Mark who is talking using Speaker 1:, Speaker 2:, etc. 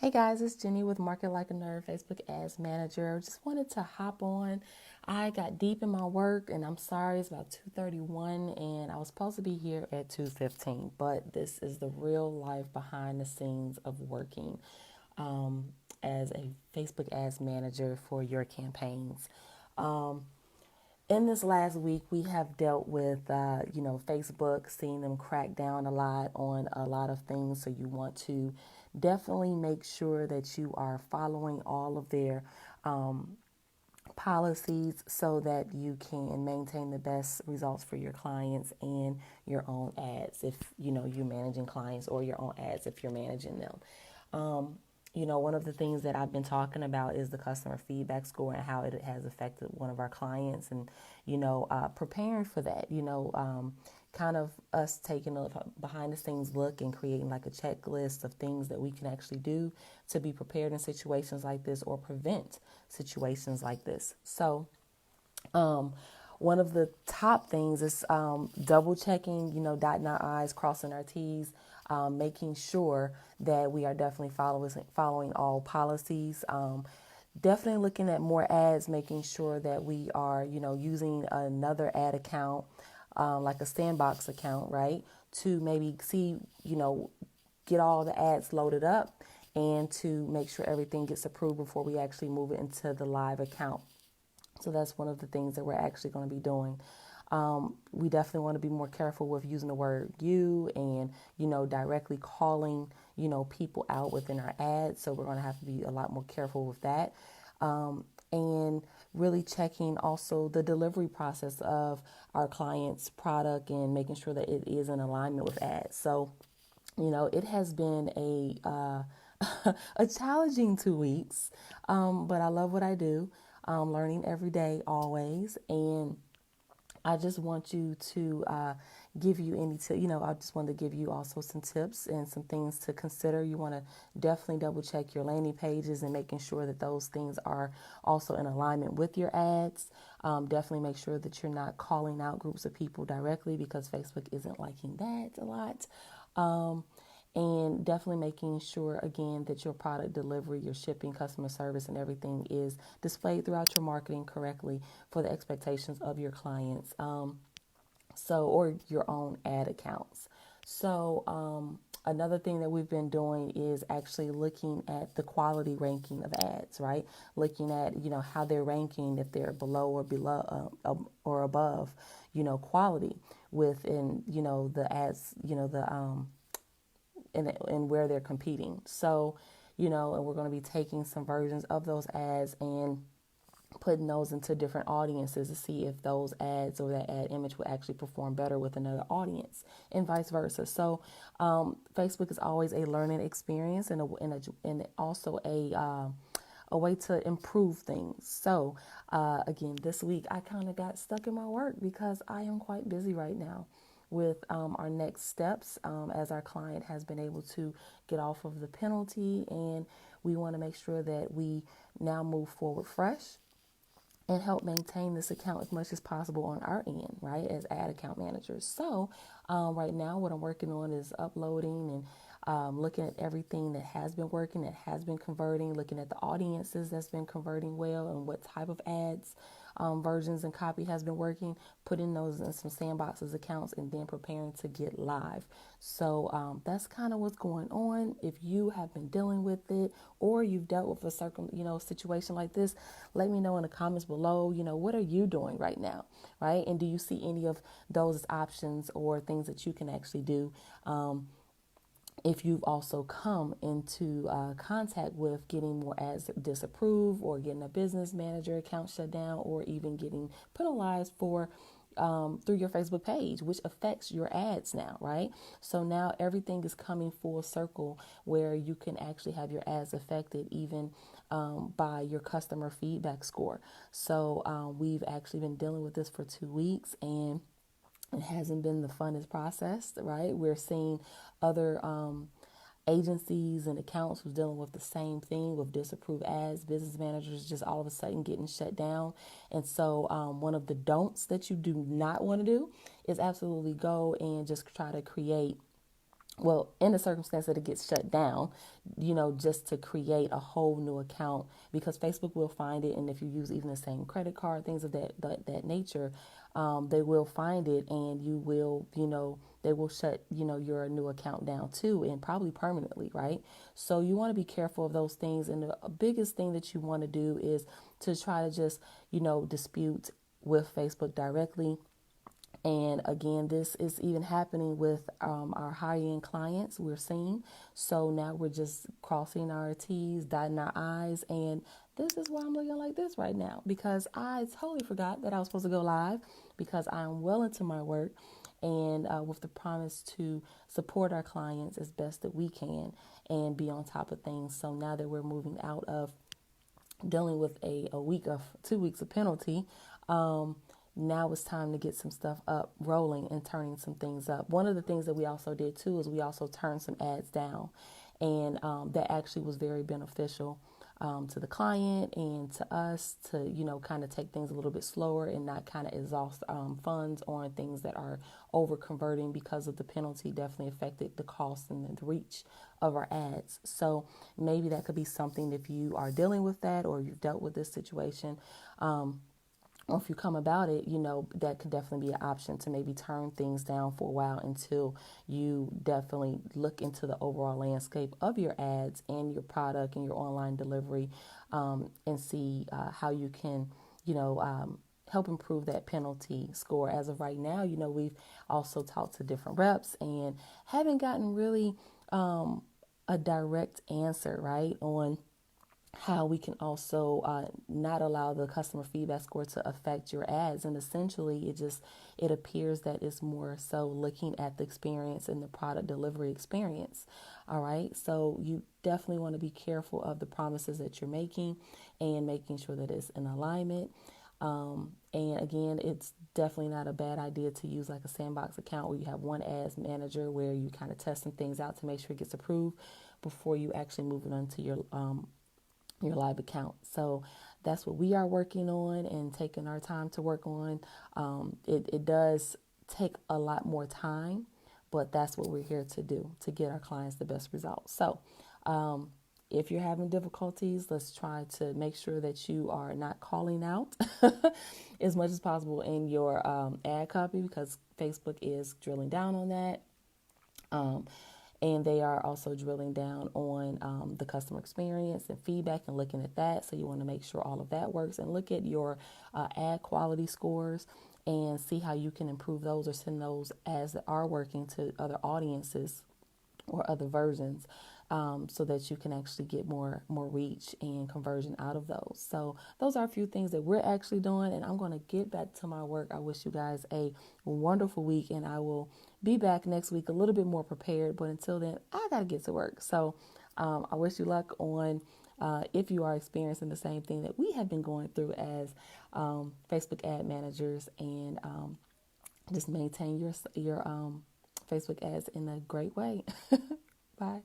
Speaker 1: Hey guys, it's Jenny with Market Like a Nerd Facebook Ads Manager. Just wanted to hop on. I got deep in my work and I'm sorry, it's about 2:31 and I was supposed to be here at 2:15, but this is the real life behind the scenes of working um, as a Facebook Ads Manager for your campaigns. Um, in this last week, we have dealt with, Facebook, seeing them crack down a lot on a lot of things. So you want to definitely make sure that you are following all of their policies so that you can maintain the best results for your clients and your own ads if you're managing clients, or your own ads if you're managing them. One of the things that I've been talking about is the customer feedback score and how it has affected one of our clients, and preparing for that. Kind of us taking a behind the scenes look and creating like a checklist of things that we can actually do to be prepared in situations like this or prevent situations like this. So, um, one of the top things is double checking, dotting our I's, crossing our T's, making sure that we are definitely following all policies. Definitely looking at more ads, making sure that we are, using another ad account, like a sandbox account, right? To maybe see, get all the ads loaded up and to make sure everything gets approved before we actually move it into the live account. So that's one of the things that we're actually going to be doing. We definitely want to be more careful with using the word you and, directly calling, people out within our ads. So we're going to have to be a lot more careful with that. And really checking also the delivery process of our client's product and making sure that it is in alignment with ads. So, it has been a challenging 2 weeks, but I love what I do. Learning every day, always, and I just want you to give you any I just want to give you also some tips and some things to consider. You want to definitely double check your landing pages and making sure that those things are also in alignment with your ads. Definitely make sure that you're not calling out groups of people directly, because Facebook isn't liking that a lot. And definitely making sure, again, that your product delivery, your shipping, customer service, and everything is displayed throughout your marketing correctly for the expectations of your clients, or your own ad accounts. So another thing that we've been doing is actually looking at the quality ranking of ads, right? Looking at, how they're ranking, if they're or above, quality within, the ads, and where they're competing. So, and we're going to be taking some versions of those ads and putting those into different audiences to see if those ads or that ad image will actually perform better with another audience, and vice versa. So, Facebook is always a learning experience and also a way to improve things. So, again, this week I kind of got stuck in my work because I am quite busy right now with our next steps, as our client has been able to get off of the penalty, and we want to make sure that we now move forward fresh and help maintain this account as much as possible on our end, right, as ad account managers. So right now what I'm working on is uploading and looking at everything that has been working, that has been converting, looking at the audiences that's been converting well and what type of ads, versions and copy has been working, putting those in some sandboxes accounts, and then preparing to get live. So that's kind of what's going on. If you have been dealing with it, or you've dealt with a situation like this, let me know in the comments below. What are you doing right now, right? And do you see any of those options or things that you can actually do? If you've also come into contact with getting more ads disapproved, or getting a business manager account shut down, or even getting penalized for through your Facebook page, which affects your ads now, right? So now everything is coming full circle where you can actually have your ads affected even by your customer feedback score. So we've actually been dealing with this for 2 weeks, and it hasn't been the funnest process, right? We're seeing other agencies and accounts who's dealing with the same thing with disapproved ads, business managers just all of a sudden getting shut down. And so one of the don'ts that you do not want to do is absolutely go and just try to create well, in the circumstance that it gets shut down, just to create a whole new account, because Facebook will find it. And if you use even the same credit card, things of that nature, they will find it, and they will shut, your new account down too, and probably permanently, right? So you want to be careful of those things. And the biggest thing that you want to do is to try to just, dispute with Facebook directly. And again, this is even happening with our high-end clients we're seeing. So now we're just crossing our T's, dotting our I's. And this is why I'm looking like this right now, because I totally forgot that I was supposed to go live, because I'm well into my work, and with the promise to support our clients as best that we can and be on top of things. So now that we're moving out of dealing with a week of 2 weeks of penalty, now it's time to get some stuff up rolling and turning some things up. One of the things that we also did too is we also turned some ads down, and that actually was very beneficial to the client and to us to, kind of take things a little bit slower and not kind of exhaust funds on things that are over converting, because of the penalty definitely affected the cost and the reach of our ads. So maybe that could be something if you are dealing with that, or you've dealt with this situation. Or if you come about it, that could definitely be an option to maybe turn things down for a while until you definitely look into the overall landscape of your ads and your product and your online delivery, and see how you can, help improve that penalty score. As of right now, we've also talked to different reps and haven't gotten really a direct answer, right, on how we can also not allow the customer feedback score to affect your ads. And essentially it appears that it's more so looking at the experience and the product delivery experience. All right, so you definitely want to be careful of the promises that you're making and making sure that it's in alignment. And again, it's definitely not a bad idea to use like a sandbox account where you have one ads manager where you kind of testing things out to make sure it gets approved before you actually move it onto your live account. So that's what we are working on and taking our time to work on. It does take a lot more time, but that's what we're here to do, to get our clients the best results. So if you're having difficulties, let's try to make sure that you are not calling out as much as possible in your ad copy, because Facebook is drilling down on that. And they are also drilling down on the customer experience and feedback and looking at that. So you want to make sure all of that works, and look at your ad quality scores and see how you can improve those or send those ads that are working to other audiences or other versions, so that you can actually get more reach and conversion out of those. So those are a few things that we're actually doing, and I'm going to get back to my work. I wish you guys a wonderful week, and I will be back next week a little bit more prepared. But until then, I got to get to work. So I wish you luck on if you are experiencing the same thing that we have been going through as Facebook ad managers, and just maintain your Facebook ads in a great way. Bye.